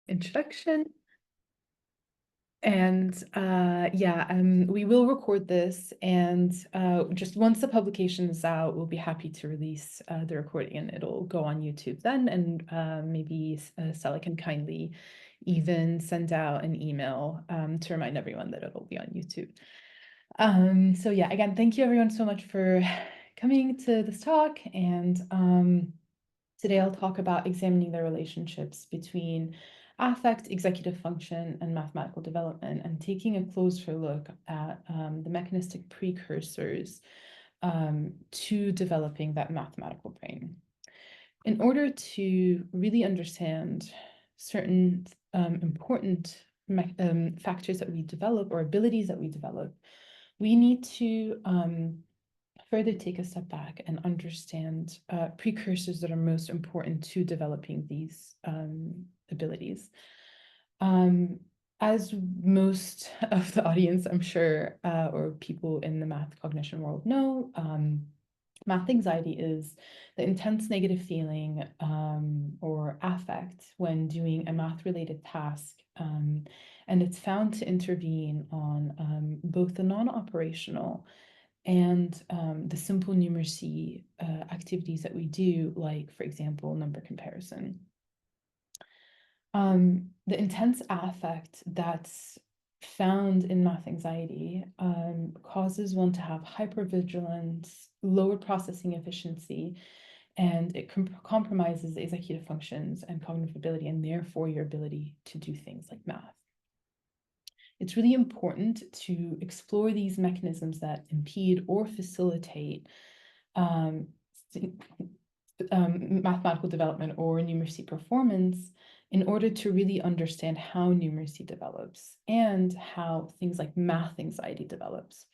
introduction. And we will record this, and just once the publication is out, we'll be happy to release the recording, and it'll go on YouTube then. And maybe Stella can kindly even send out an email to remind everyone that it'll be on YouTube. So yeah, again, thank you everyone so much for coming to this talk. And today I'll talk about examining the relationships between affect, executive function, and mathematical development, and taking a closer look at the mechanistic precursors to developing that mathematical brain. In order to really understand certain important factors that we develop or abilities that we develop, we need to further take a step back and understand precursors that are most important to developing these abilities. As most of the audience, I'm sure, or people in the math cognition world know, math anxiety is the intense negative feeling or affect when doing a math-related task, and it's found to intervene on both the non-operational and the simple numeracy activities that we do, like, for example, number comparison. The intense affect that's found in math anxiety causes one to have hypervigilance, lower processing efficiency, and it compromises executive functions and cognitive ability, and therefore your ability to do things like math. It's really important to explore these mechanisms that impede or facilitate mathematical development or numeracy performance in order to really understand how numeracy develops and how things like math anxiety develops.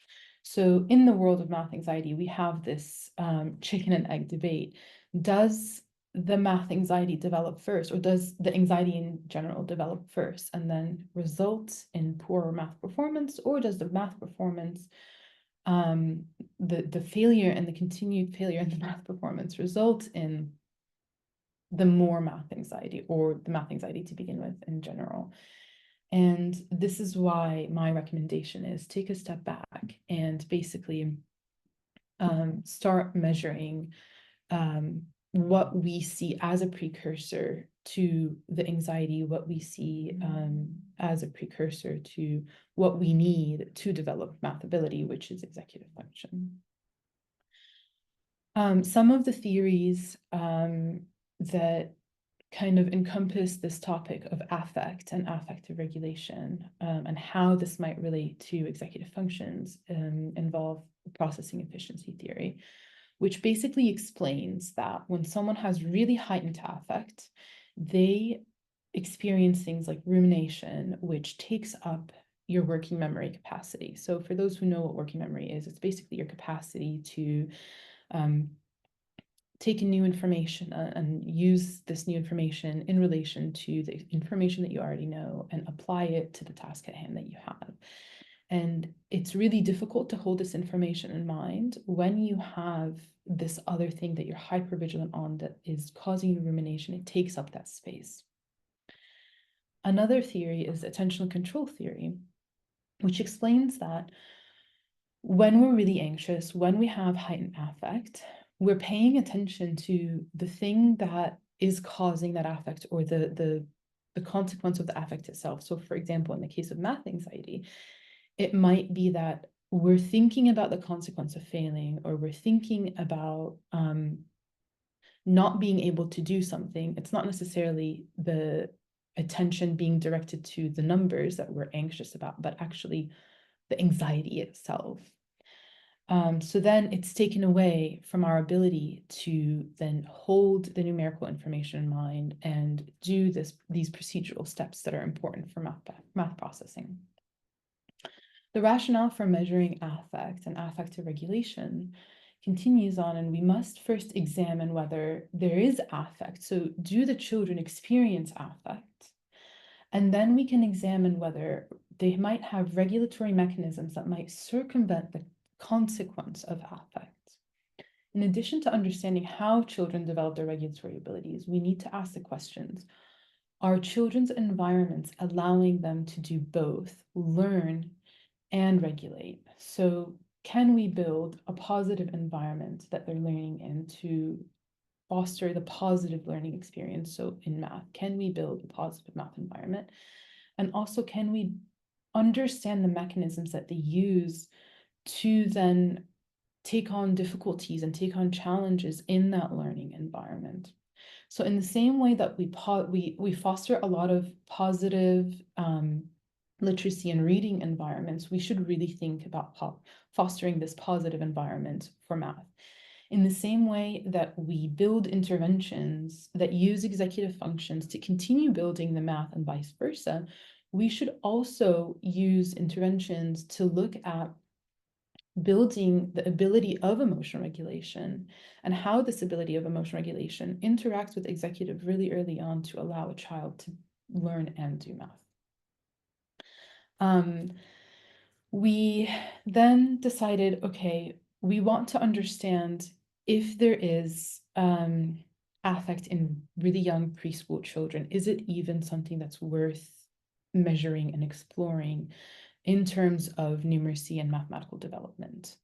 So in the world of math anxiety, we have this chicken and egg debate. Does the math anxiety develop first, or does the anxiety in general develop first and then result in poorer math performance, or does the math performance, the failure and the continued failure in the math performance result in the more math anxiety, or the math anxiety to begin with in general? And this is why my recommendation is take a step back and basically start measuring what we see as a precursor to the anxiety, what we see as a precursor to what we need to develop math ability, which is executive function. Some of the theories that kind of encompass this topic of affect and affective regulation and how this might relate to executive functions involve processing efficiency theory, which basically explains that when someone has really heightened affect, they experience things like rumination, which takes up your working memory capacity. So for those who know what working memory is, it's basically your capacity to take in new information and use this new information in relation to the information that you already know and apply it to the task at hand that you have. And it's really difficult to hold this information in mind when you have this other thing that you're hypervigilant on that is causing you rumination. It takes up that space. Another theory is attentional control theory, which explains that when we're really anxious, when we have heightened affect, we're paying attention to the thing that is causing that affect, or the consequence of the affect itself. So for example, in the case of math anxiety, it might be that we're thinking about the consequence of failing, or we're thinking about not being able to do something. It's not necessarily the attention being directed to the numbers that we're anxious about, but actually the anxiety itself. So then it's taken away from our ability to then hold the numerical information in mind and do these procedural steps that are important for math processing. The rationale for measuring affect and affective regulation continues on, and we must first examine whether there is affect. So do the children experience affect? And then we can examine whether they might have regulatory mechanisms that might circumvent the consequence of affect. In addition to understanding how children develop their regulatory abilities, we need to ask the questions: are children's environments allowing them to do both, learn and regulate? So can we build a positive environment that they're learning in to foster the positive learning experience? So in math, can we build a positive math environment? And also, can we understand the mechanisms that they use to then take on difficulties and take on challenges in that learning environment? So in the same way that we foster a lot of positive literacy and reading environments, we should really think about fostering this positive environment for math. In the same way that we build interventions that use executive functions to continue building the math and vice versa, we should also use interventions to look at building the ability of emotional regulation and how this ability of emotional regulation interacts with executive really early on to allow a child to learn and do math. We then decided, okay, we want to understand if there is affect in really young preschool children. Is it even something that's worth measuring and exploring in terms of numeracy and mathematical development?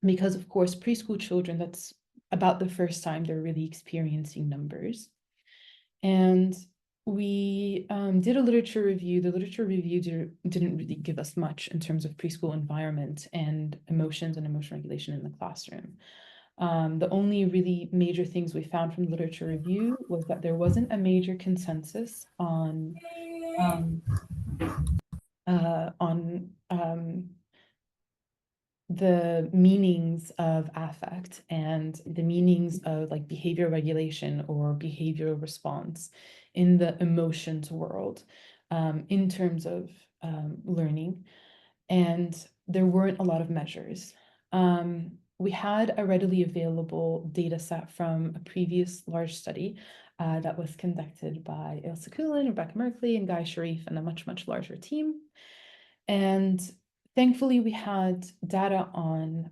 Because of course, preschool children, that's about the first time they're really experiencing numbers. And we did a literature review. The literature review didn't really give us much in terms of preschool environment and emotions and emotional regulation in the classroom. The only really major things we found from the literature review was that there wasn't a major consensus on the meanings of affect and the meanings of like behavior regulation or behavioral response in the emotions world in terms of learning. And there weren't a lot of measures. We had a readily available data set from a previous large study that was conducted by Ilse Kulin, Rebecca Merkley, and Guy Sharif, and a much, much larger team. And thankfully, we had data on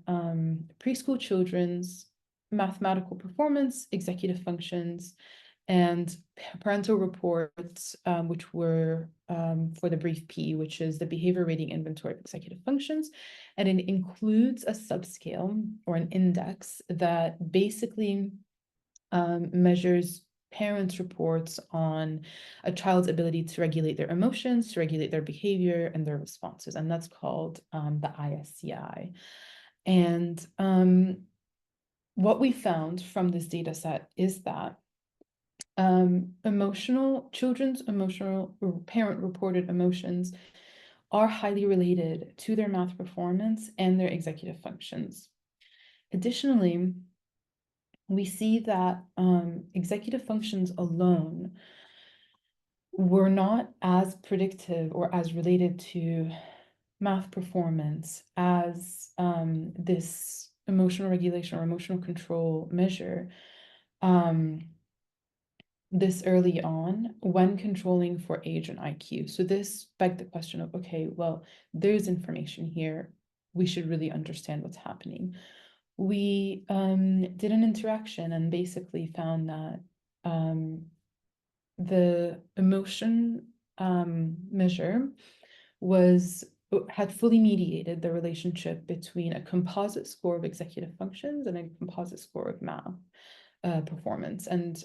preschool children's mathematical performance, executive functions, and parental reports, which were for the brief P, which is the Behavior Rating Inventory of Executive Functions. And it includes a subscale or an index that basically measures parents' reports on a child's ability to regulate their emotions, to regulate their behavior and their responses. And that's called the ISCI. And what we found from this data set is that children's emotional or parent-reported emotions are highly related to their math performance and their executive functions. Additionally, we see that executive functions alone were not as predictive or as related to math performance as this emotional regulation or emotional control measure this early on when controlling for age and IQ. So this begged the question of, okay, well, there's information here. We should really understand what's happening. We did an interaction and basically found that the emotion measure had fully mediated the relationship between a composite score of executive functions and a composite score of math performance. And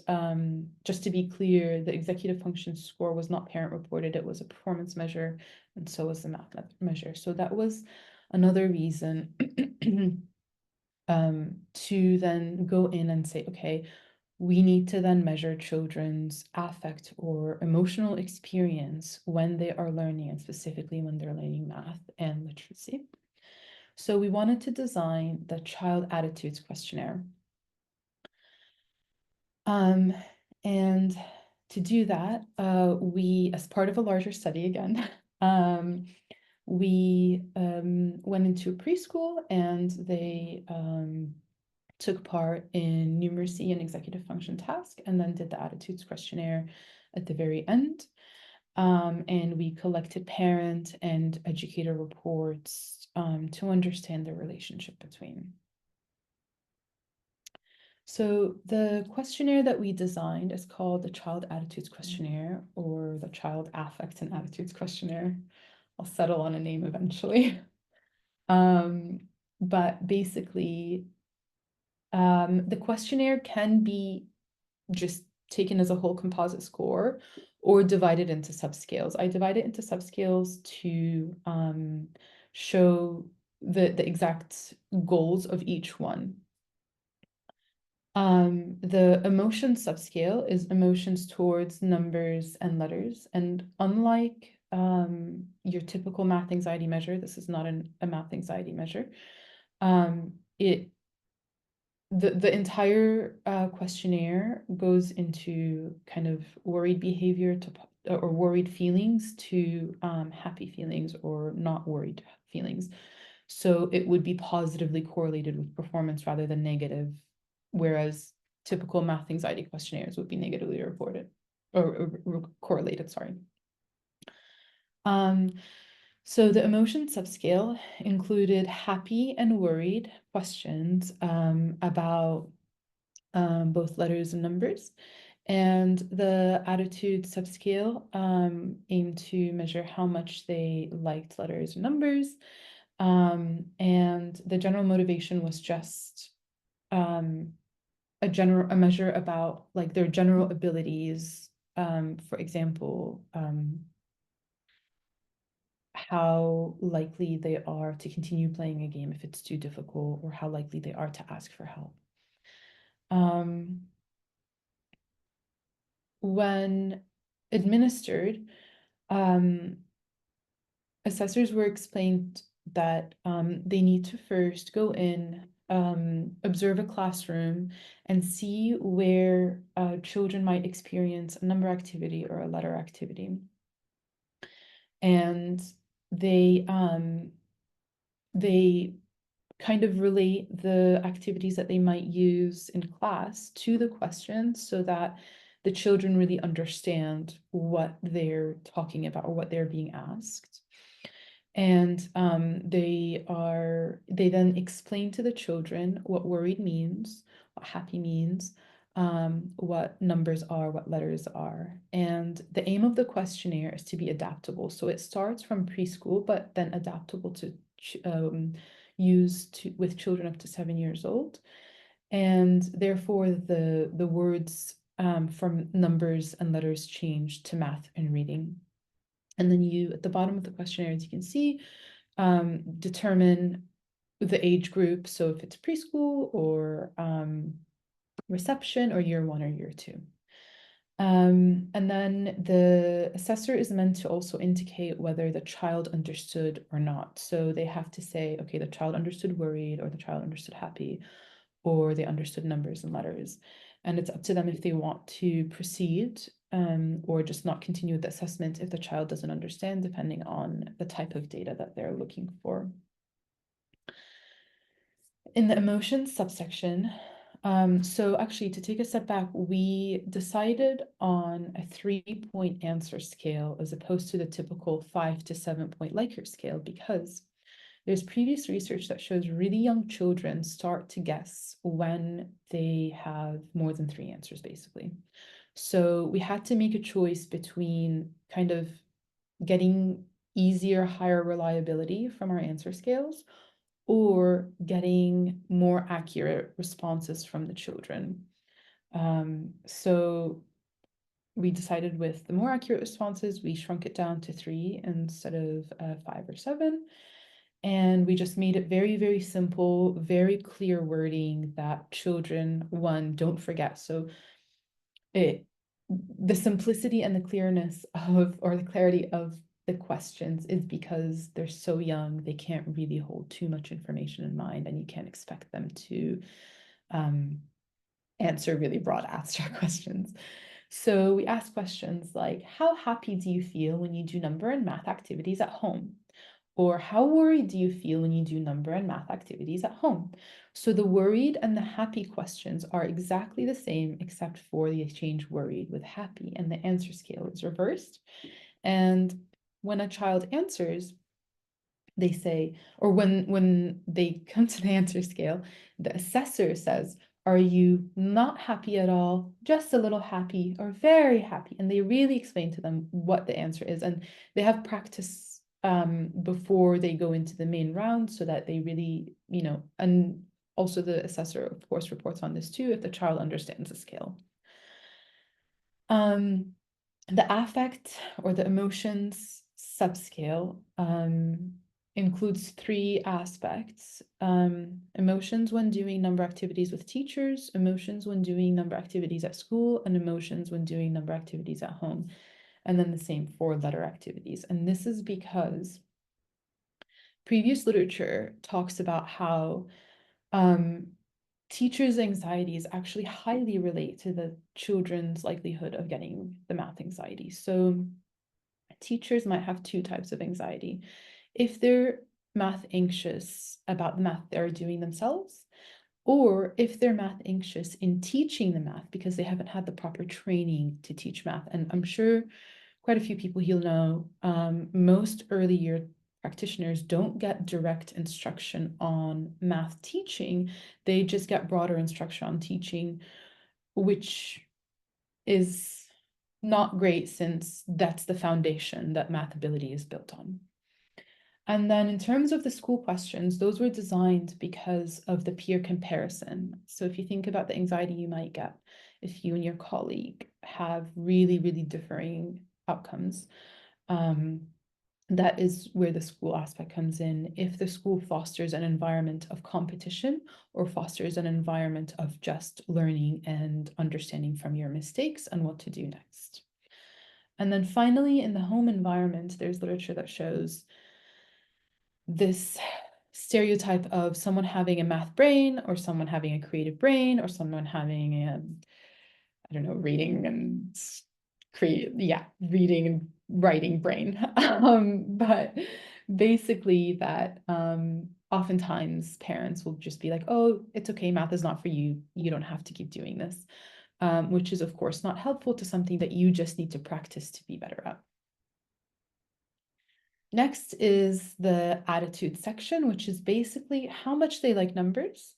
just to be clear, the executive function score was not parent reported, it was a performance measure, and so was the math measure. So that was another reason to then go in and say, okay, we need to then measure children's affect or emotional experience when they are learning, and specifically when they're learning math and literacy. So we wanted to design the Child Attitudes Questionnaire. And to do that, we, as part of a larger study again, we went into a preschool and they took part in numeracy and executive function task, and then did the attitudes questionnaire at the very end. And we collected parent and educator reports to understand the relationship between. So the questionnaire that we designed is called the Child Attitudes Questionnaire, or the Child Affects and Attitudes Questionnaire. I'll settle on a name eventually. But basically, the questionnaire can be just taken as a whole composite score or divided into subscales. I divide it into subscales to show the exact goals of each one. The emotion subscale is emotions towards numbers and letters. And unlike your typical math anxiety measure, this is not a math anxiety measure. The entire questionnaire goes into kind of worried behavior to or worried feelings to happy feelings or not worried feelings. So it would be positively correlated with performance rather than negative, whereas typical math anxiety questionnaires would be negatively reported or correlated, sorry. So the emotion subscale included happy and worried questions about both letters and numbers. And the attitude subscale aimed to measure how much they liked letters and numbers. And the general motivation was just a measure about like their general abilities. For example, how likely they are to continue playing a game if it's too difficult, or how likely they are to ask for help. When administered, assessors were explained that they need to first go in, observe a classroom, and see where children might experience a number activity or a letter activity. And they kind of relate the activities that they might use in class to the questions so that the children really understand what they're talking about or what they're being asked. And they then explain to the children what worried means, what happy means, what numbers are, what letters are. And the aim of the questionnaire is to be adaptable. So it starts from preschool, but then adaptable to with children up to 7 years old. And therefore the words from numbers and letters change to math and reading. And then you, at the bottom of the questionnaire, as you can see, determine the age group. So if it's preschool or reception or year 1 or year 2. And then the assessor is meant to also indicate whether the child understood or not. So they have to say, okay, the child understood worried, or the child understood happy, or they understood numbers and letters. And it's up to them if they want to proceed or just not continue with the assessment if the child doesn't understand, depending on the type of data that they're looking for. In the emotions subsection, so actually to take a step back, we decided on a 3-point answer scale as opposed to the typical 5 to 7-point Likert scale, because there's previous research that shows really young children start to guess when they have more than 3 answers, basically. So we had to make a choice between kind of getting easier, higher reliability from our answer scales, or getting more accurate responses from the children. So we decided with the more accurate responses, we shrunk it down to 3 instead of 5 or 7. And we just made it very, very simple, very clear wording that children, one, don't forget. So the simplicity and the clearness of, or the clarity of the questions is because they're so young, they can't really hold too much information in mind, and you can't expect them to answer really broad abstract questions. So we ask questions like, how happy do you feel when you do number and math activities at home? Or how worried do you feel when you do number and math activities at home? So the worried and the happy questions are exactly the same, except for the exchange worried with happy, and the answer scale is reversed. And when a child answers, they say, or when they come to the answer scale, the assessor says, Are you not happy at all, just a little happy, or very happy? And they really explain to them what the answer is. And they have practice before they go into the main round so that they really, and also the assessor, of course, reports on this too if the child understands the scale. The affect or the emotions subscale includes 3 aspects. Emotions when doing number activities with teachers, emotions when doing number activities at school, and emotions when doing number activities at home. And then the same for letter activities. And this is because previous literature talks about how teachers' anxieties actually highly relate to the children's likelihood of getting the math anxiety. So teachers might have 2 types of anxiety. If they're math anxious about the math they're doing themselves, or if they're math anxious in teaching the math because they haven't had the proper training to teach math. And I'm sure quite a few people you'll know, most early year practitioners don't get direct instruction on math teaching. They just get broader instruction on teaching, which is not great since that's the foundation that math ability is built on. And then in terms of the school questions, those were designed because of the peer comparison. So if you think about the anxiety you might get if you and your colleague have really, really differing outcomes, that is where the school aspect comes in. If the school fosters an environment of competition or fosters an environment of just learning and understanding from your mistakes and what to do next. And then finally, in the home environment, there's literature that shows this stereotype of someone having a math brain or someone having a creative brain or someone having a, I don't know, reading and reading and writing brain. But basically that oftentimes parents will just be like, oh, it's okay, math is not for you. You don't have to keep doing this, which is of course not helpful to something that you just need to practice to be better at. Next is the attitude section, which is basically how much they like numbers,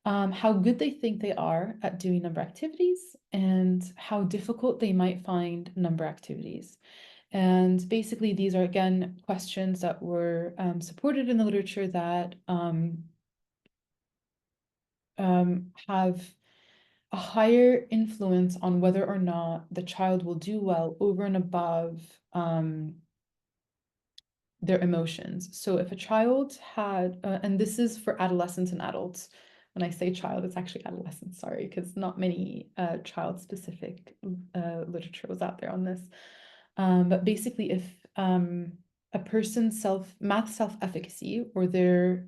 how good they think they are at doing number activities, and how difficult they might find number activities. And basically, these are, again, questions that were supported in the literature that have a higher influence on whether or not the child will do well over and above their emotions. So if a child had, and this is for adolescents and adults, when I say child, it's actually adolescents, sorry, because not many child-specific literature was out there on this. But basically, if a person's math self-efficacy or their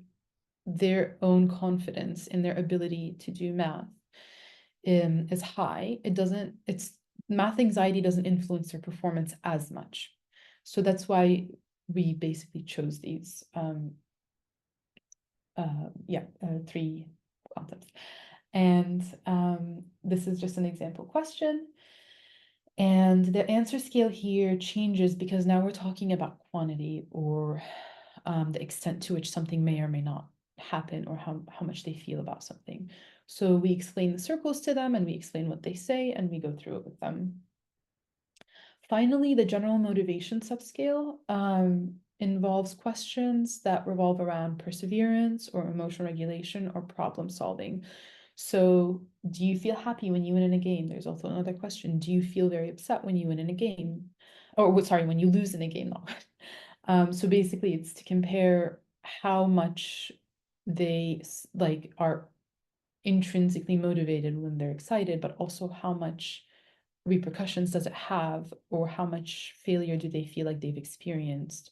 own confidence in their ability to do math is high, math anxiety doesn't influence their performance as much. So that's why we basically chose these 3 concepts. And this is just an example question. And the answer scale here changes because now we're talking about quantity or the extent to which something may or may not happen or how much they feel about something. So we explain the circles to them and we explain what they say and we go through it with them. Finally, the general motivation subscale involves questions that revolve around perseverance or emotional regulation or problem solving. So do you feel happy when you win in a game? There's also another question. Do you feel very upset when you win in a game? Or sorry, when you lose in a game? So basically it's to compare how much they are intrinsically motivated when they're excited, but also how much repercussions does it have, or how much failure do they feel like they've experienced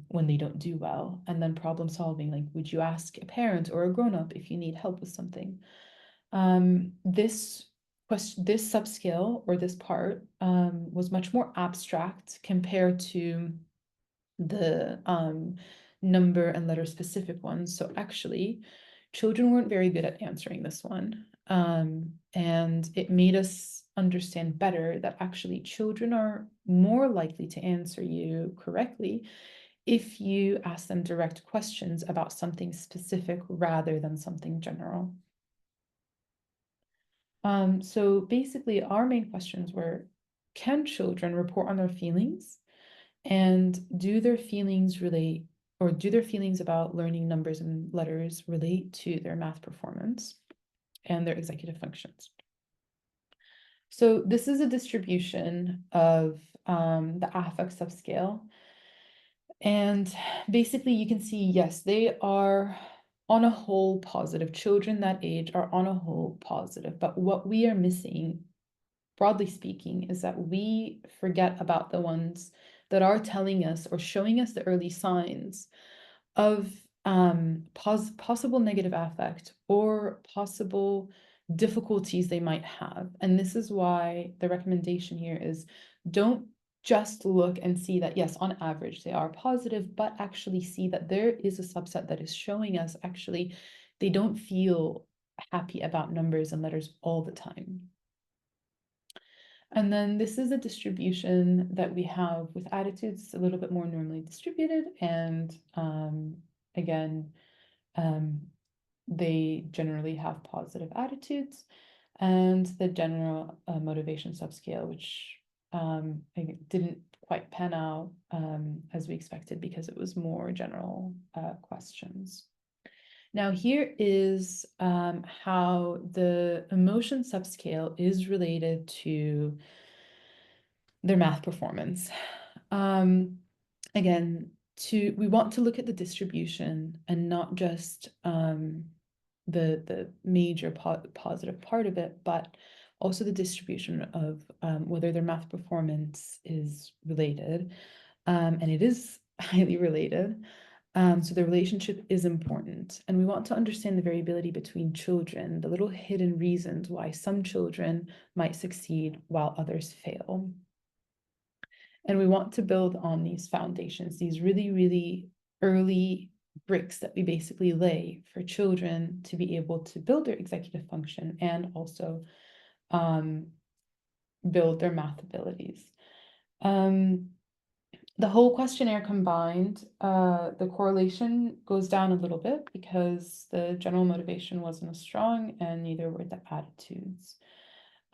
when they don't do well. And then problem solving, like would you ask a parent or a grown-up if you need help with something? This subscale or this part was much more abstract compared to the number and letter specific ones. So actually children weren't very good at answering this one. And it made us understand better that actually children are more likely to answer you correctly if you ask them direct questions about something specific rather than something general. So basically our main questions were, can children report on their feelings? And do their feelings relate, or do their feelings about learning numbers and letters relate to their math performance and their executive functions? So this is a distribution of the affect subscale. And basically you can see, yes, they are on a whole positive. Children that age are on a whole positive. But what we are missing, broadly speaking, is that we forget about the ones that are telling us or showing us the early signs of possible negative affect or possible difficulties they might have. And this is why the recommendation here is, don't just look and see that, yes, on average they are positive, but actually see that there is a subset that is showing us actually they don't feel happy about numbers and letters all the time. And then this is a distribution that we have with attitudes a little bit more normally distributed. And again, they generally have positive attitudes. And the general motivation subscale, which didn't quite pan out as we expected because it was more general questions. Now here is how the emotion subscale is related to their math performance. Again, we want to look at the distribution and not just the major positive part of it, but also the distribution of whether their math performance is related. And it is highly related. So the relationship is important. And we want to understand the variability between children, the little hidden reasons why some children might succeed while others fail. And we want to build on these foundations, these really, really early bricks that we basically lay for children to be able to build their executive function and also build their math abilities. The whole questionnaire combined, the correlation goes down a little bit because the general motivation wasn't as strong and neither were the attitudes.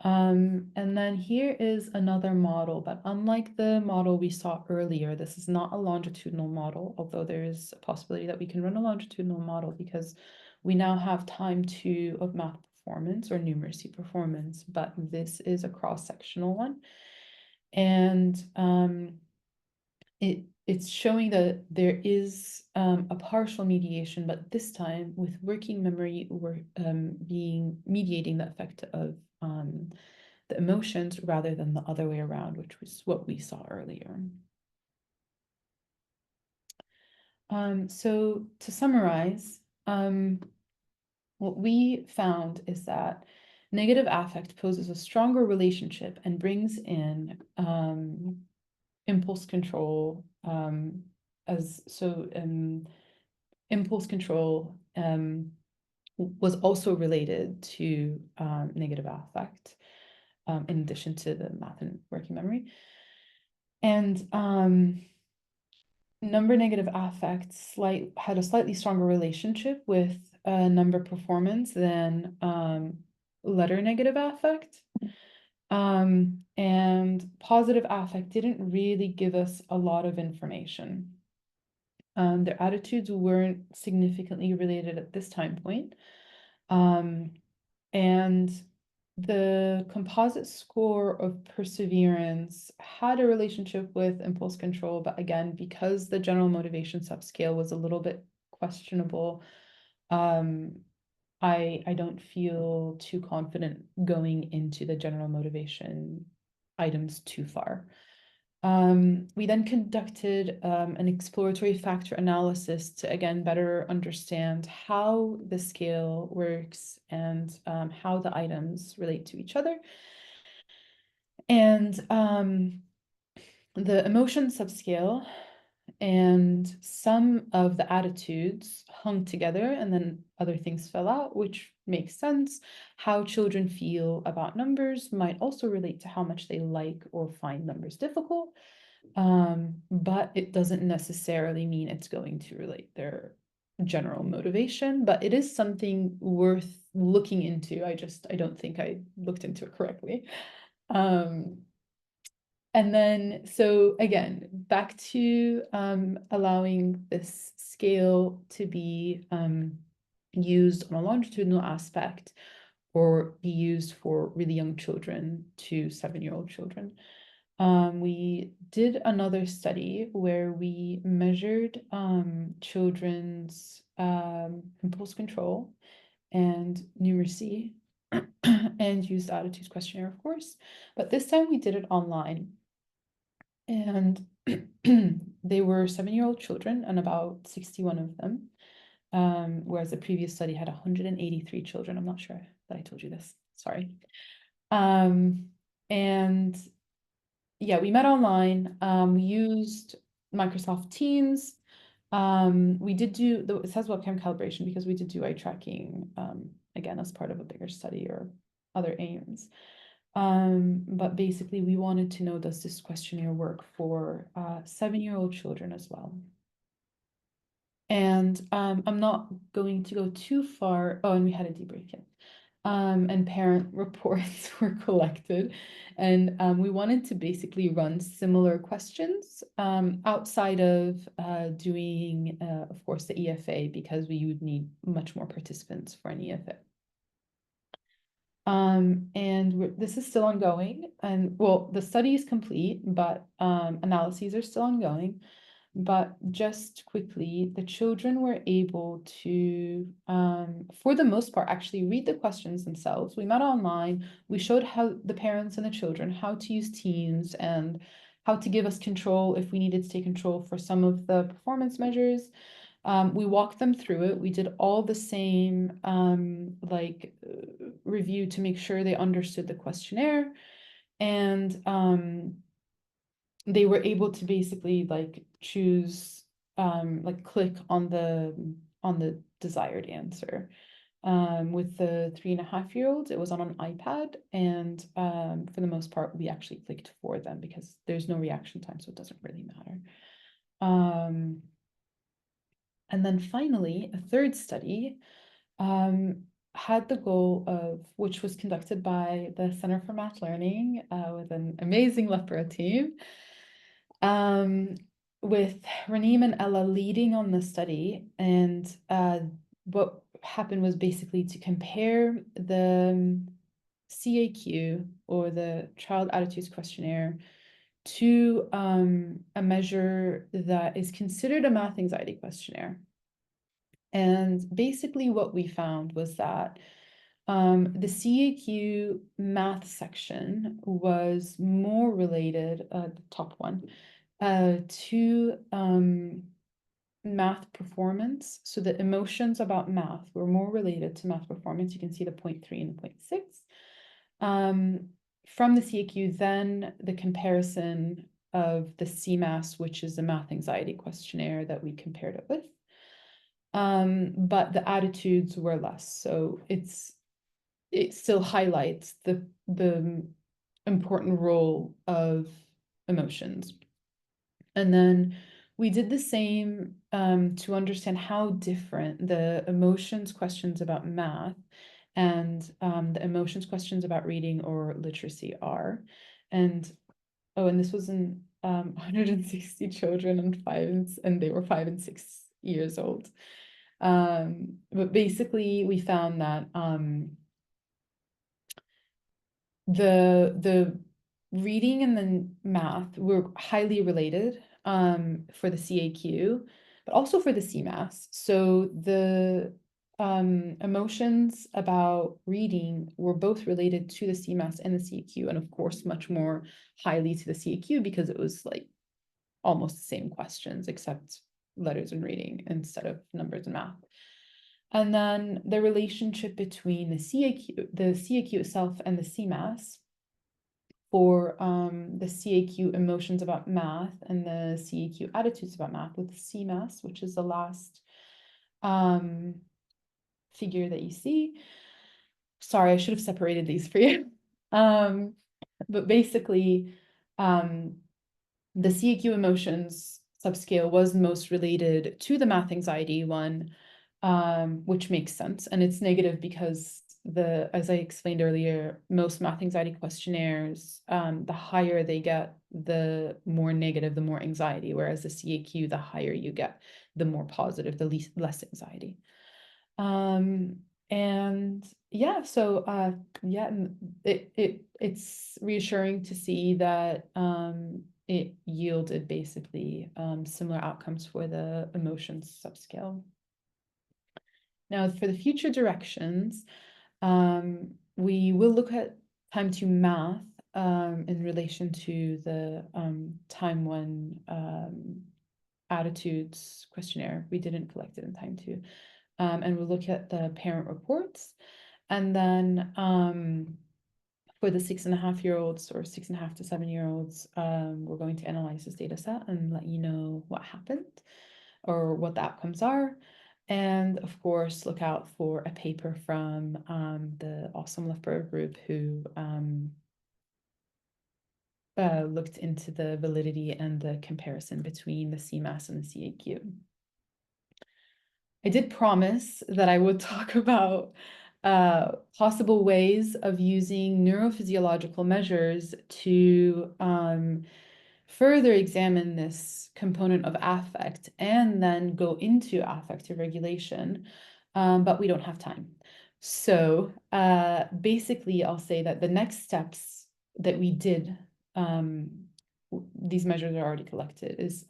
And then here is another model, but unlike the model we saw earlier, this is not a longitudinal model, although there is a possibility that we can run a longitudinal model because we now have time 2 of math performance or numeracy performance, but this is a cross-sectional one. And it's showing that there is a partial mediation, but this time with working memory, we're mediating the effect of the emotions rather than the other way around, which was what we saw earlier. So to summarize, what we found is that negative affect poses a stronger relationship and brings in impulse control impulse control was also related to negative affect in addition to the math and working memory. And number negative affect had a slightly stronger relationship with number performance than letter negative affect. And positive affect didn't really give us a lot of information. Their attitudes weren't significantly related at this time point. And the composite score of perseverance had a relationship with impulse control, but again, because the general motivation subscale was a little bit questionable, I don't feel too confident going into the general motivation items too far. We then conducted an exploratory factor analysis to, again, better understand how the scale works and how the items relate to each other. And the emotion subscale and some of the attitudes hung together and then other things fell out, which makes sense. How children feel about numbers might also relate to how much they like or find numbers difficult, but it doesn't necessarily mean it's going to relate their general motivation, but it is something worth looking into. I don't think I looked into it correctly. And then, so again, back to allowing this scale to be used on a longitudinal aspect or be used for really young children to 7-year-old children. We did another study where we measured children's impulse control and numeracy and used the attitudes questionnaire, of course, but this time we did it online. And they were 7-year-old children and about 61 of them, whereas the previous study had 183 children. I'm not sure that I told you this, sorry. And yeah, we met online. We used Microsoft Teams. We did do, it says webcam calibration because we did do eye tracking, again, as part of a bigger study or other aims. But basically we wanted to know, does this questionnaire work for 7-year-old children as well? And I'm not going to go too far. Oh, and we had a debrief, yeah. And parent reports were collected. And we wanted to basically run similar questions outside of doing, of course, the EFA, because we would need much more participants for an EFA. And this is still ongoing, and well, the study is complete, but analyses are still ongoing. But just quickly, the children were able to, for the most part, actually read the questions themselves. We met online. We showed how the parents and the children how to use Teams and how to give us control if we needed to take control for some of the performance measures. We walked them through it. We did all the same review to make sure they understood the questionnaire, and they were able to basically choose click on the desired answer. With the 3.5-year-olds, it was on an iPad, and for the most part, we actually clicked for them because there's no reaction time, so it doesn't really matter. And then finally, a third study had the goal of, which was conducted by the Center for Math Learning with an amazing Lepra team, with Raneem and Ella leading on the study. And what happened was basically to compare the CAQ, or the Child Attitudes Questionnaire, to a measure that is considered a math anxiety questionnaire. And basically what we found was that the CAQ math section was more related, the top one, to math performance. So the emotions about math were more related to math performance. You can see the 0.3 and the 0.6. From the CAQ, then the comparison of the CMAS, which is the math anxiety questionnaire that we compared it with. But the attitudes were less. So it still highlights the important role of emotions. And then we did the same to understand how different the emotions questions about math and the emotions questions about reading or literacy are. And and this was in 160 children and they were 5 and 6 years old. But basically we found that the reading and the math were highly related for the CAQ, but also for the CMAS. So the emotions about reading were both related to the CMAS and the CAQ, and of course much more highly to the CAQ because it was almost the same questions except letters and reading instead of numbers and math. And then the relationship between the CAQ itself and the CMAS for the CAQ emotions about math and the CAQ attitudes about math, with the CMAS, which is the last figure that you see. Sorry, I should have separated these for you. But basically, the CAQ emotions subscale was most related to the math anxiety one, which makes sense. And it's negative because as I explained earlier, most math anxiety questionnaires, the higher they get, the more negative, the more anxiety, whereas the CAQ, the higher you get, the more positive, the less anxiety. And yeah, so yeah, it's reassuring to see that it yielded basically similar outcomes for the emotions subscale. Now, for the future directions, we will look at time to math in relation to the time one attitudes questionnaire. We didn't collect it in time two. And we'll look at the parent reports. And then for the 6.5-year-olds or 6.5 to 7-year-olds, we're going to analyze this data set and let you know what happened or what the outcomes are. And of course, look out for a paper from the awesome Lefberg group who looked into the validity and the comparison between the CMAS and the CAQ. I did promise that I would talk about possible ways of using neurophysiological measures to further examine this component of affect and then go into affective regulation, but we don't have time. So basically, I'll say that the next steps that we did, these measures are already collected, is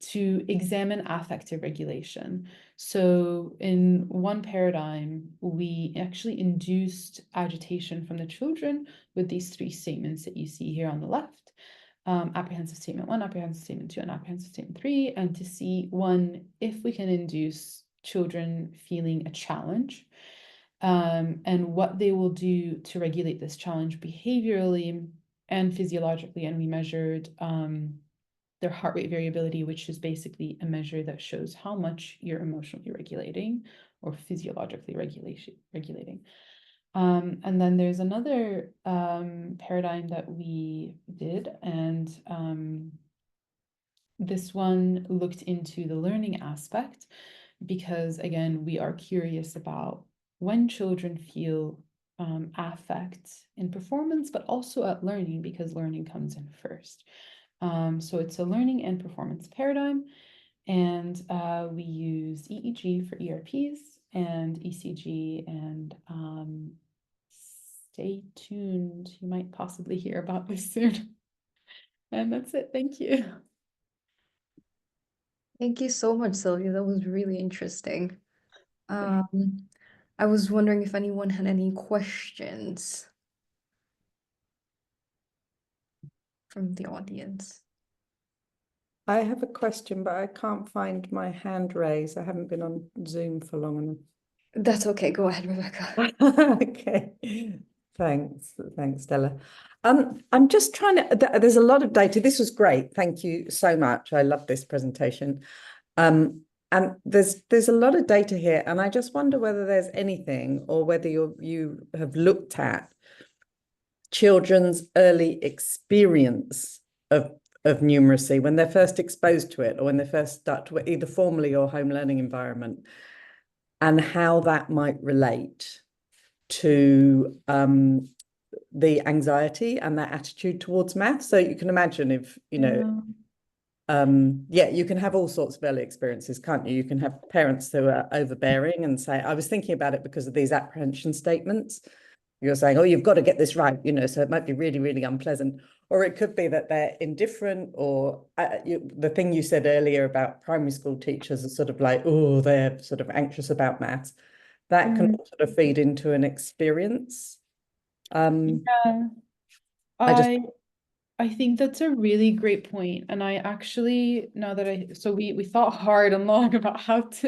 to examine affective regulation. So in one paradigm, we actually induced agitation from the children with these 3 statements that you see here on the left. Apprehensive statement 1, apprehensive statement 2, and apprehensive statement 3, and to see, one, if we can induce children feeling a challenge, and what they will do to regulate this challenge behaviorally and physiologically. And we measured their heart rate variability, which is basically a measure that shows how much you're emotionally regulating or physiologically regulating. And then there's another paradigm that we did, and this one looked into the learning aspect because, again, we are curious about when children feel affect in performance, but also at learning, because learning comes in first. So it's a learning and performance paradigm, and we use EEG for ERPs and ECG, and stay tuned. You might possibly hear about this soon. And that's it. Thank you. Thank you so much, Sylvia. That was really interesting. I was wondering if anyone had any questions from the audience. I have a question, but I can't find my hand raised. I haven't been on Zoom for long enough. That's okay. Go ahead, Rebecca. Okay. Thanks, Stella. I'm just trying to, there's a lot of data. This was great. Thank you so much. I love this presentation. And there's a lot of data here, and I just wonder whether there's anything, or whether you have looked at children's early experience of numeracy when they're first exposed to it, or when they first start to either formally or home learning environment, and how that might relate to the anxiety and their attitude towards math. So you can imagine if, you know, yeah, you can have all sorts of early experiences, can't you? You can have parents who are overbearing and say, I was thinking about it because of these apprehension statements. You're saying, oh, you've got to get this right, you know, so it might be really, really unpleasant. Or it could be that they're indifferent, or the thing you said earlier about primary school teachers are sort of like, oh, they're sort of anxious about maths. That can sort of feed into an experience. Yeah, I think that's a really great point. And I actually, now that so we thought hard and long about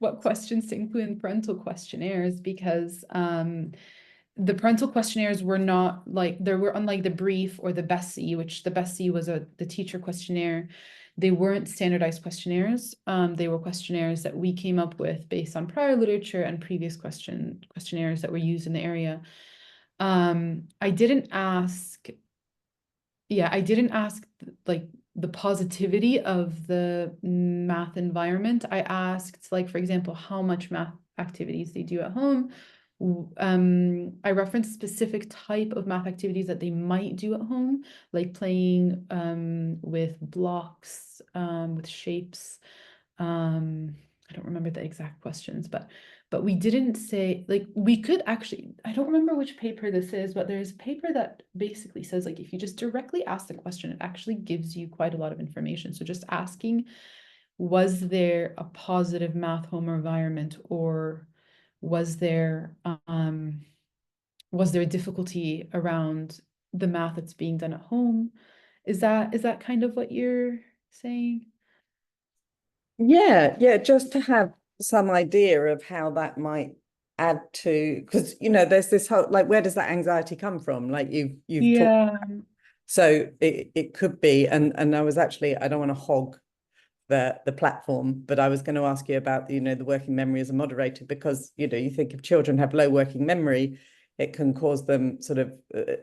what questions to include in parental questionnaires, because the parental questionnaires were not like, they were unlike the brief or the BESI, which the BESI was the teacher questionnaire. They weren't standardized questionnaires. They were questionnaires that we came up with based on prior literature and previous questionnaires that were used in the area. I didn't ask like the positivity of the math environment. I asked, like, for example, how much math activities they do at home. I referenced specific type of math activities that they might do at home, like playing with blocks, with shapes. I don't remember the exact questions, but we didn't say, like, we could actually, I don't remember which paper this is, but there's a paper that basically says, like, if you just directly ask the question, it actually gives you quite a lot of information. So just asking, was there a positive math home environment, or was there difficulty around the math that's being done at home? Is that kind of what you're saying? Yeah, just to have some idea of how that might add to, because there's this whole, like, where does that anxiety come from? Like you've talked, Yeah. so it could be, and I was actually, I don't want to hog the platform, but I was going to ask you about the working memory as a moderator, because you think if children have low working memory, it can cause them sort of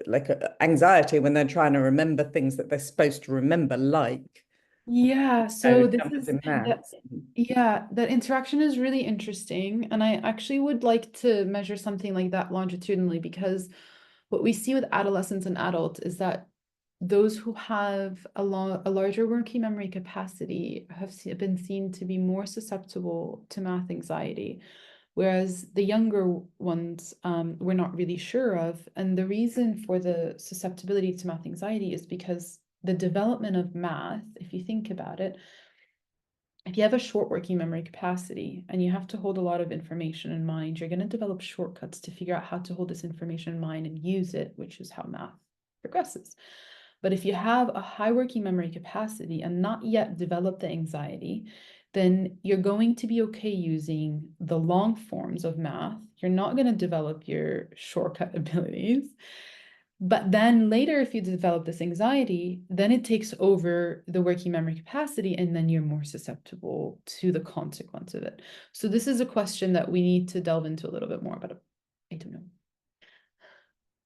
like anxiety when they're trying to remember things that they're supposed to remember, like Yeah, so this numbers is in that, maths. yeah, that interaction is really interesting. And I actually would like to measure something like that longitudinally, because what we see with adolescents and adults is that those who have a larger working memory capacity have been seen to be more susceptible to math anxiety, whereas the younger ones, we're not really sure of. And the reason for the susceptibility to math anxiety is because the development of math, if you think about it, if you have a short working memory capacity and you have to hold a lot of information in mind, you're going to develop shortcuts to figure out how to hold this information in mind and use it, which is how math progresses. But if you have a high working memory capacity and not yet developed the anxiety, then you're going to be okay using the long forms of math. You're not going to develop your shortcut abilities. But then later, if you develop this anxiety, then it takes over the working memory capacity, and then you're more susceptible to the consequence of it. So this is a question that we need to delve into a little bit more, but I don't know.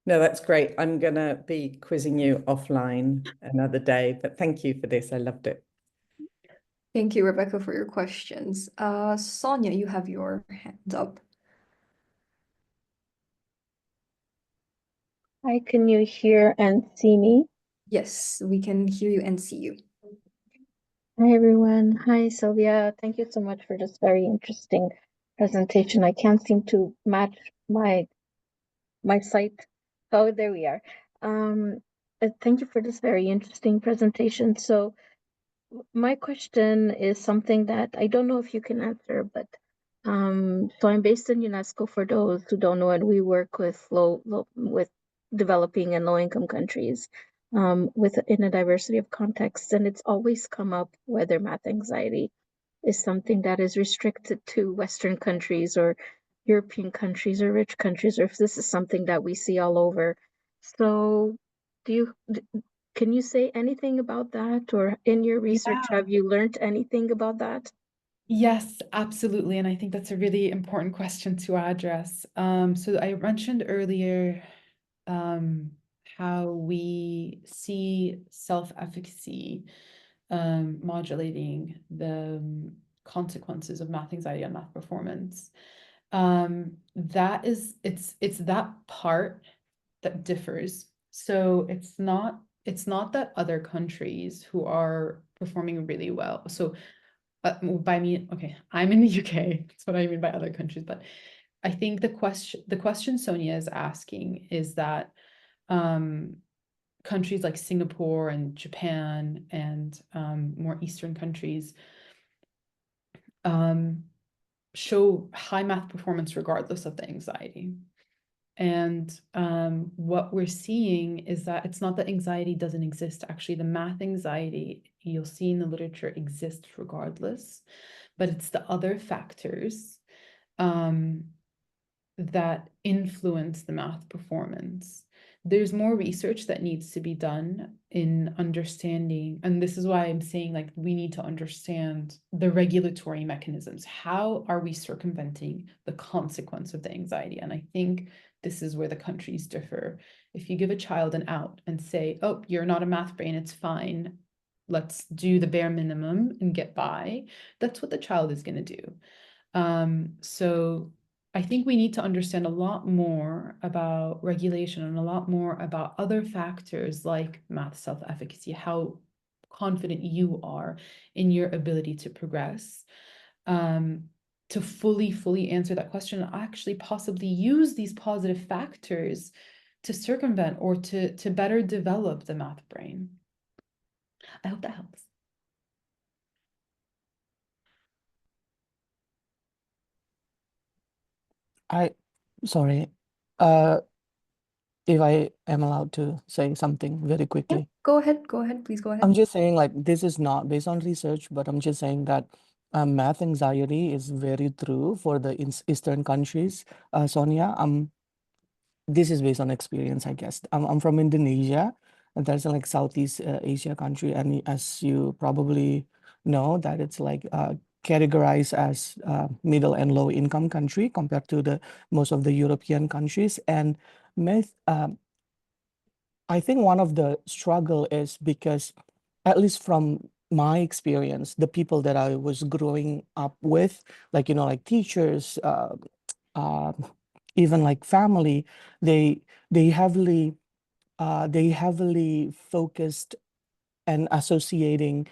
No, that's great. I'm going to be quizzing you offline another day, but thank you for this. I loved it. Thank you, Rebecca, for your questions. Sonia, you have your hand up. Hi, can you hear and see me? Yes, we can hear you and see you. Hi, everyone. Hi, Sylvia. Thank you so much for this very interesting presentation. I can't seem to match my site. Oh, there we are. Thank you for this very interesting presentation. So my question is something that I don't know if you can answer, but so I'm based in UNESCO, for those who don't know, and we work with with developing and low-income countries in a diversity of contexts, and it's always come up whether math anxiety is something that is restricted to Western countries or European countries or rich countries, or if this is something that we see all over. So can you say anything about that, or in your research, Yeah. have you learned anything about that? Yes, absolutely. And I think that's a really important question to address. So I mentioned earlier how we see self-efficacy modulating the consequences of math anxiety on math performance. It's that part that differs. So it's not that other countries who are performing really well. So by me, okay, I'm in the UK. That's what I mean by other countries. But I think the question Sonia is asking is that countries like Singapore and Japan and more Eastern countries show high math performance regardless of the anxiety. And what we're seeing is that it's not that anxiety doesn't exist. Actually, the math anxiety, you'll see in the literature, exists regardless, but it's the other factors that influence the math performance. There's more research that needs to be done in understanding, and this is why I'm saying, like, we need to understand the regulatory mechanisms. How are we circumventing the consequence of the anxiety? And I think this is where the countries differ. If you give a child an out and say, oh, you're not a math brain, it's fine, let's do the bare minimum and get by, that's what the child is going to do. So I think we need to understand a lot more about regulation and a lot more about other factors like math self-efficacy, how confident you are in your ability to progress, to fully answer that question, and actually possibly use these positive factors to circumvent or to better develop the math brain. I hope that helps. Sorry, if I am allowed to say something very Yeah, quickly. go ahead, please go ahead. I'm just saying, like, this is not based on research, but I'm just saying that math anxiety is very true for the Eastern countries. Sonia, this is based on experience, I guess. I'm from Indonesia, and that's like Southeast Asia country, and as you probably know, that it's like categorized as middle and low income country compared to the most of the European countries. And math, I think one of the struggle is because, at least from my experience, the people that I was growing up with, like, you know, like teachers, uh, even like family, they they heavily they heavily focused and associating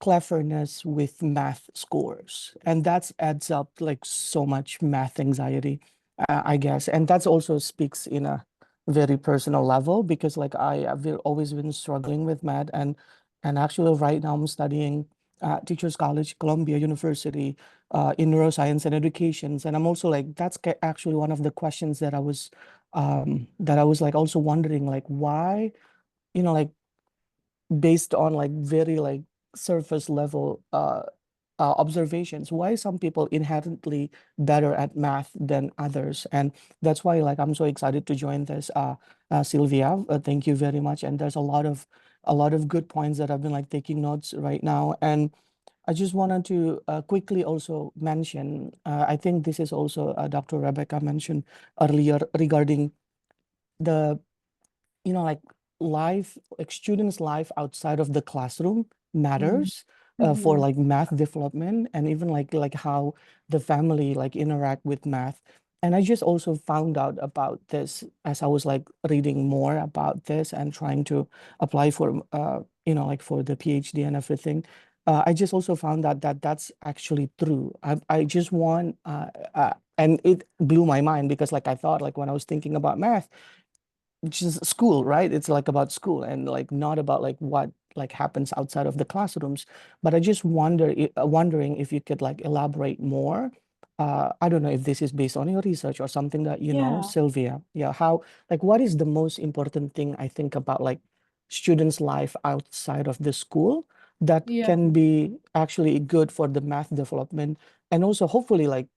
cleverness with math scores, and that's adds up like so much math anxiety, I guess. And that's also speaks in a very personal level, because like I have always been struggling with math, and actually right now I'm studying Teachers College, Columbia University, in neuroscience and educations. And I'm also like, that's actually one of the questions that I was like also wondering, like, why, you know, like, based on like very like surface level observations, why some people inherently better at math than others. And that's why like I'm so excited to join this, Sylvia. Thank you very much. And there's a lot of good points that I've been like taking notes right now. And I just wanted to quickly also mention, I think this is also Dr. Rebecca mentioned earlier regarding the, you know, like life, like students' life outside of the classroom matters for Mhm. like math development, and even like how the family like interact with math. And I just also found out about this as I was like reading more about this and trying to apply for you know, like for the PhD and everything. I just also found out that that's actually true. I just want and it blew my mind, because like I thought, like when I was thinking about math, just school, right? It's like about school and like not about like what like happens outside of the classrooms. But I just wondering if you could like elaborate more. I don't know if this is based on your research or something that you know, Yeah. Sylvia. Yeah, how, like, what is the most important thing I think about like students' life outside of the school that Yeah. can be actually good for the math development, and also hopefully like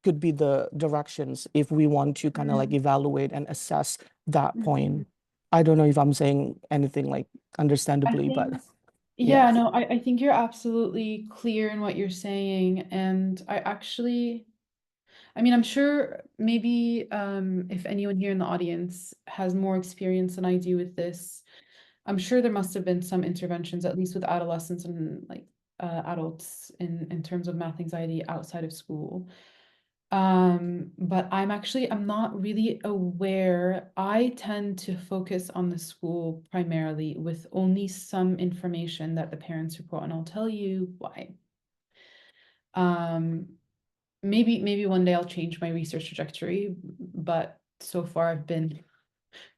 could be the directions if we want to kind of like evaluate and assess that point. I don't know if I'm saying anything like I understandably, but think, yeah. yeah, no, I think you're absolutely clear in what you're saying. And I mean, I'm sure maybe if anyone here in the audience has more experience than I do with this, I'm sure there must have been some interventions, at least with adolescents and like adults in terms of math anxiety outside of school. But I'm not really aware. I tend to focus on the school primarily with only some information that the parents report, and I'll tell you why. Um, maybe one day I'll change my research trajectory, but so far I've been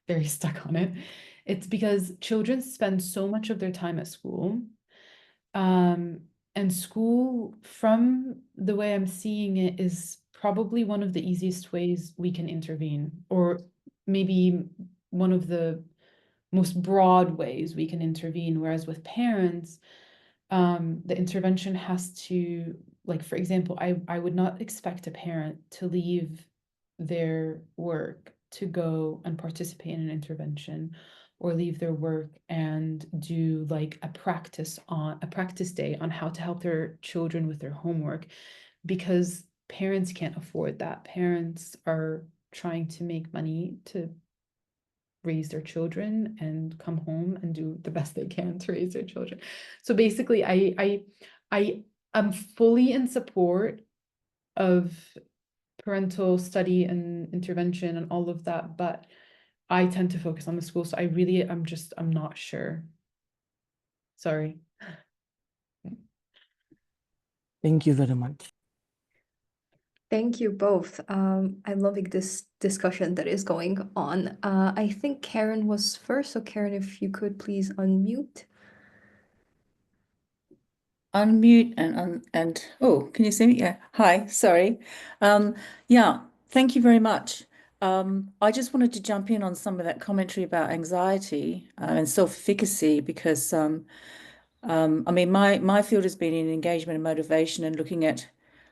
very stuck on it. It's because children spend so much of their time at school. And school, from the way I'm seeing it, is probably one of the easiest ways we can intervene, or maybe one of the most broad ways we can intervene. Whereas with parents, the intervention has to, like, for example, I would not expect a parent to leave their work to go and participate in an intervention, or leave their work and do like a practice day on how to help their children with their homework, because parents can't afford that. Parents are trying to make money to raise their children and come home and do the best they can to raise their children. So basically, I am fully in support of parental study and intervention and all of that, but I tend to focus on the school. So I'm not sure. Sorry. Thank you very much. Thank you both. I'm loving this discussion that is going on. I think Karen was first, so Karen, if you could please unmute. Unmute and oh, can you see me? Yeah. Hi, sorry. Yeah, thank you very much. I just wanted to jump in on some of that commentary about anxiety and self-efficacy because I mean my field has been in engagement and motivation and looking at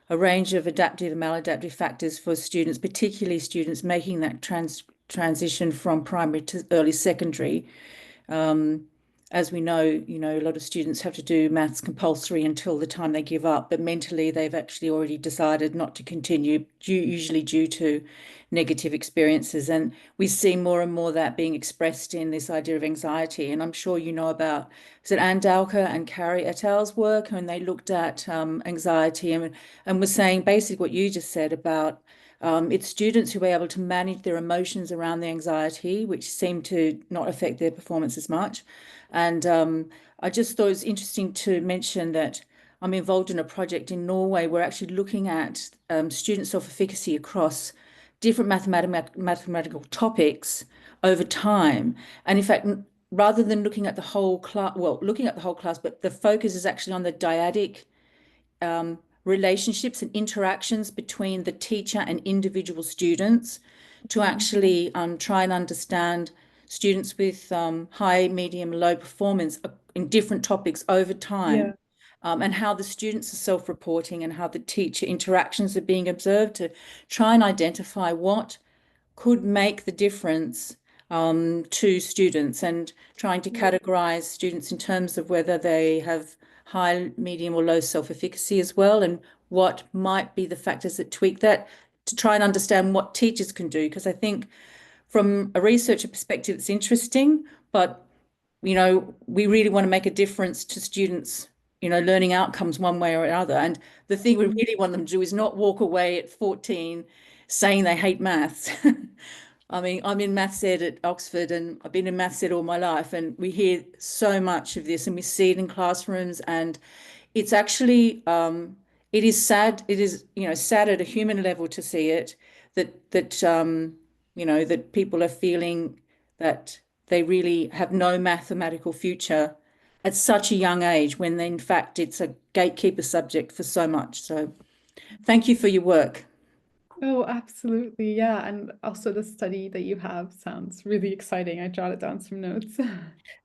a range of adaptive and maladaptive factors for students, particularly students making that transition from primary to early secondary. As we know, a lot of students have to do maths compulsory until the time they give up, but mentally they've actually already decided not to continue, usually due to negative experiences. And we see more and more that being expressed in this idea of anxiety. And I'm sure you know about, is it Anne Dowker and Carrie et al.'s work, and they looked at anxiety and was saying basically what you just said about it's students who are able to manage their emotions around the anxiety, which seem to not affect their performance as much. And I just thought it was interesting to mention that I'm involved in a project in Norway. We're actually looking at student self-efficacy across different mathematical topics over time. And in fact, rather than looking at the whole class, looking at the whole class, but the focus is actually on the dyadic relationships and interactions between the teacher and individual students to actually try and understand students with high, medium, low performance in different topics over time, and how the students are self-reporting and how the teacher interactions are being observed to try and identify what could make the difference to students, and trying to categorize students in terms of whether they have high, medium or low self-efficacy as well, and what might be the factors that tweak that, to try and understand what teachers can do. Because I think from a researcher perspective, it's interesting, but we really want to make a difference to students, learning outcomes one way or another. And the thing we really want them to do is not walk away at 14 saying they hate maths. I mean, I'm in maths ed at Oxford and I've been in maths ed all my life, and we hear so much of this and we see it in classrooms, and it's actually, it is sad. It is, sad at a human level to see it, that that people are feeling that they really have no mathematical future at such a young age, when in fact it's a gatekeeper subject for so much. So thank you for your work. Oh, absolutely. Yeah. And also the study that you have sounds really exciting. I jotted down some notes.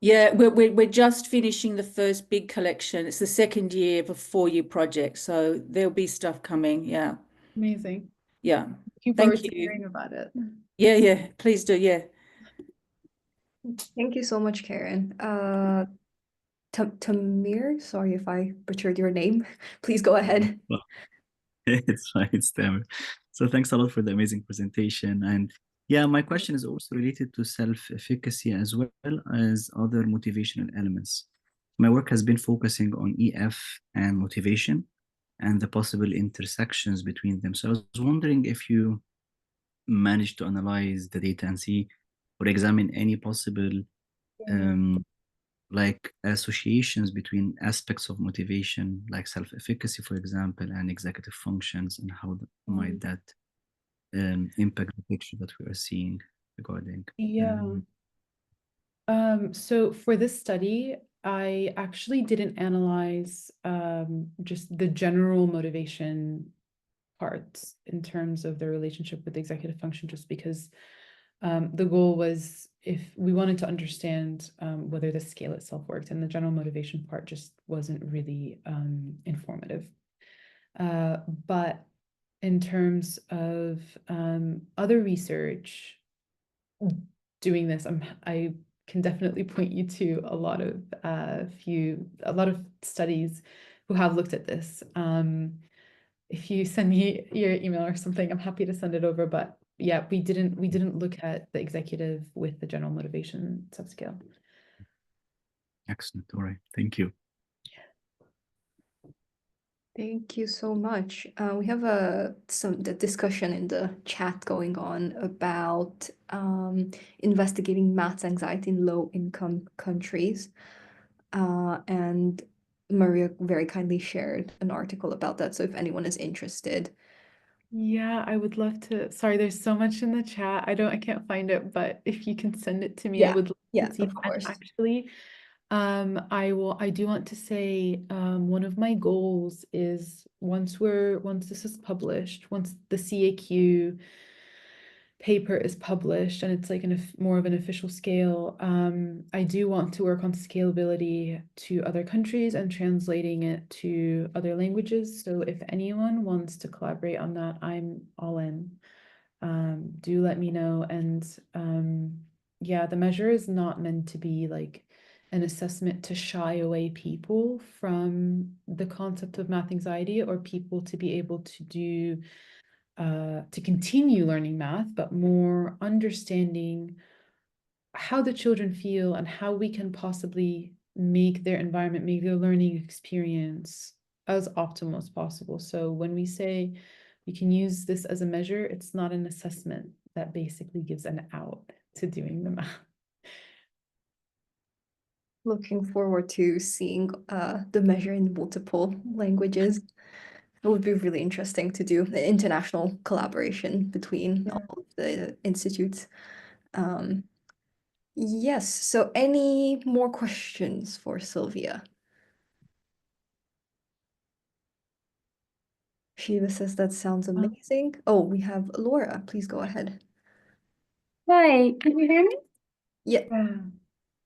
Yeah, we're just finishing the first big collection. It's the second year of a 4-year project, so there'll be stuff coming. Yeah. Amazing. Yeah. Looking Thank forward to you. hearing about it. Yeah, please do. Yeah. Thank you so much, Karen. Tamir, sorry if I butchered your name. Please go ahead. Well, it's fine, it's Tamer. So thanks a lot for the amazing presentation. And yeah, my question is also related to self-efficacy as well as other motivational elements. My work has been focusing on EF and motivation and the possible intersections between them. So I was wondering if you managed to analyze the data and see or examine any possible like associations between aspects of motivation, like self-efficacy, for example, and executive functions, and how might that impact the picture that we are seeing regarding. So for this study, I actually didn't analyze just the general motivation parts in terms of the relationship with the executive function, just because the goal was, if we wanted to understand whether the scale itself worked, and the general motivation part just wasn't really informative. But in terms of other research doing this, I can definitely point you to a lot of studies who have looked at this. If you send me your email or something, I'm happy to send it over, but yeah, we didn't look at the executive with the general motivation subscale. Excellent. All right. Thank you. Thank you so much. We have the discussion in the chat going on about investigating maths anxiety in low-income countries. And Maria very kindly shared an article about that. So if anyone is interested. Yeah, I would love to. Sorry, there's so much in the chat. I can't find it, but if you can send it to me, I Yeah, would love yeah, to see of that. course. Actually, I do want to say, one of my goals is once this is published, once the CAQ paper is published and it's like more of an official scale, I do want to work on scalability to other countries and translating it to other languages. So if anyone wants to collaborate on that, I'm all in. Do let me know. And yeah, the measure is not meant to be like an assessment to shy away people from the concept of math anxiety, or people to be able to do to continue learning math, but more understanding how the children feel and how we can possibly make their environment, make their learning experience as optimal as possible. So when we say we can use this as a measure, it's not an assessment that basically gives an out to doing the math. Looking forward to seeing the measure in multiple languages. It would be really interesting to do the international collaboration between all of the institutes. Yes, so any more questions for Sylvia? Shiva says that sounds amazing. Oh, we have Laura. Please go ahead. Hi, can you hear me? Yeah.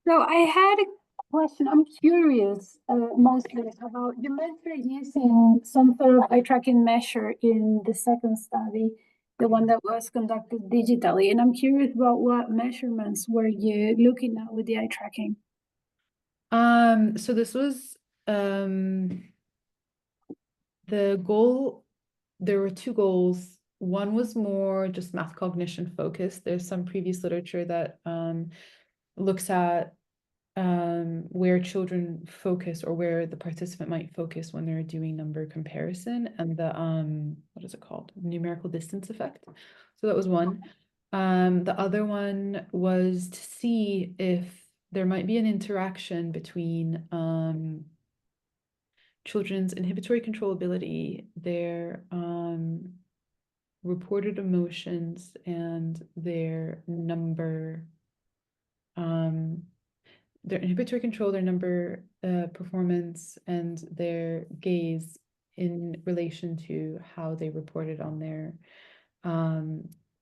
So I had a question. I'm curious, mostly about, you mentioned using some sort of eye tracking measure in the second study, the one that was conducted digitally. And I'm curious about what measurements were you looking at with the eye tracking? So this was the goal. There were two goals. One was more just math cognition focused. There's some previous literature that looks at where children focus, or where the participant might focus when they're doing number comparison, and the what is it called? Numerical distance effect. So that was one. The other one was to see if there might be an interaction between children's inhibitory controllability, their reported emotions, and their number, their inhibitory control, their number performance, and their gaze in relation to how they reported on their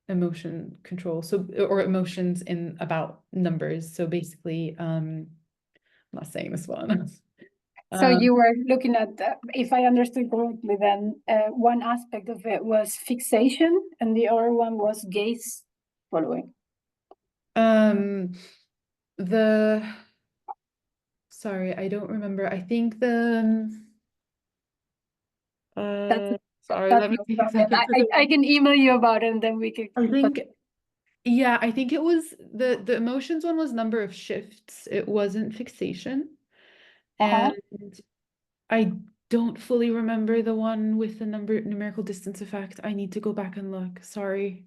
emotion control. So, or emotions in about numbers. So basically, I'm not saying this one. So you were looking at, if I understood correctly, then one aspect of it was fixation and the other one was gaze following. Sorry, I don't remember. I think sorry, let me see if I can I can email you about it and then we could. I think, yeah, I think it was the emotions one was number of shifts. It wasn't fixation. And I don't fully remember the one with the numerical distance effect. I need to go back and look. Sorry.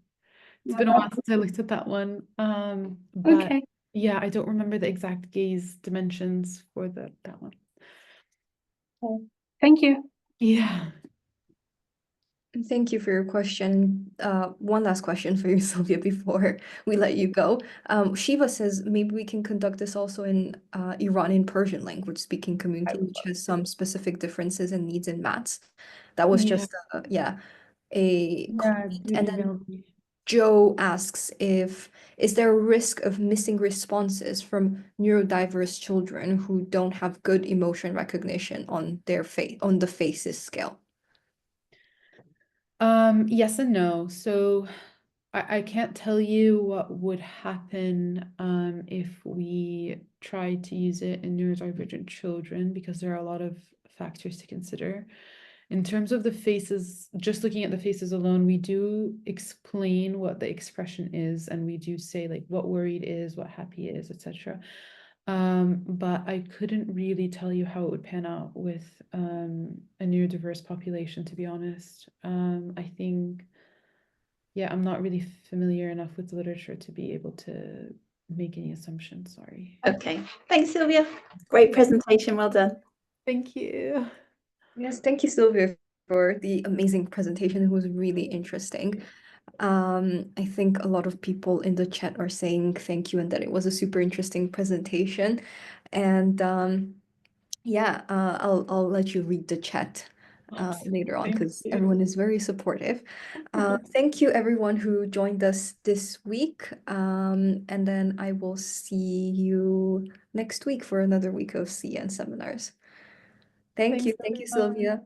It's been a while since I looked at that one. But Okay. yeah, I don't remember the exact gaze dimensions for that one. Thank you. Yeah. Thank you for your question. One last question for you, Sylvia, before we let you go. Shiva says maybe we can conduct this also in Iranian Persian language speaking community, which has some specific differences and needs in maths. That was just a comment. And then Joe asks is there a risk of missing responses from neurodiverse children who don't have good emotion recognition on their on the FACES scale? Yes and no. So I can't tell you what would happen if we tried to use it in neurodivergent children, because there are a lot of factors to consider. In terms of the faces, just looking at the faces alone, we do explain what the expression is, and we do say like what worried is, what happy is, etc. But I couldn't really tell you how it would pan out with a neurodiverse population, to be honest. I think, yeah, I'm not really familiar enough with the literature to be able to make any assumptions. Sorry. Okay, thanks, Sylvia. Great presentation, well done. Thank you. Yes, thank you, Sylvia, for the amazing presentation. It was really interesting. I think a lot of people in the chat are saying thank you and that it was a super interesting presentation. And yeah, I'll let you read the chat later on Thank because you. everyone is very supportive. Thank you everyone who joined us this week. And then I will see you next week for another week of CN seminars. Thank you. Thanks, Thank you, everyone. Sylvia.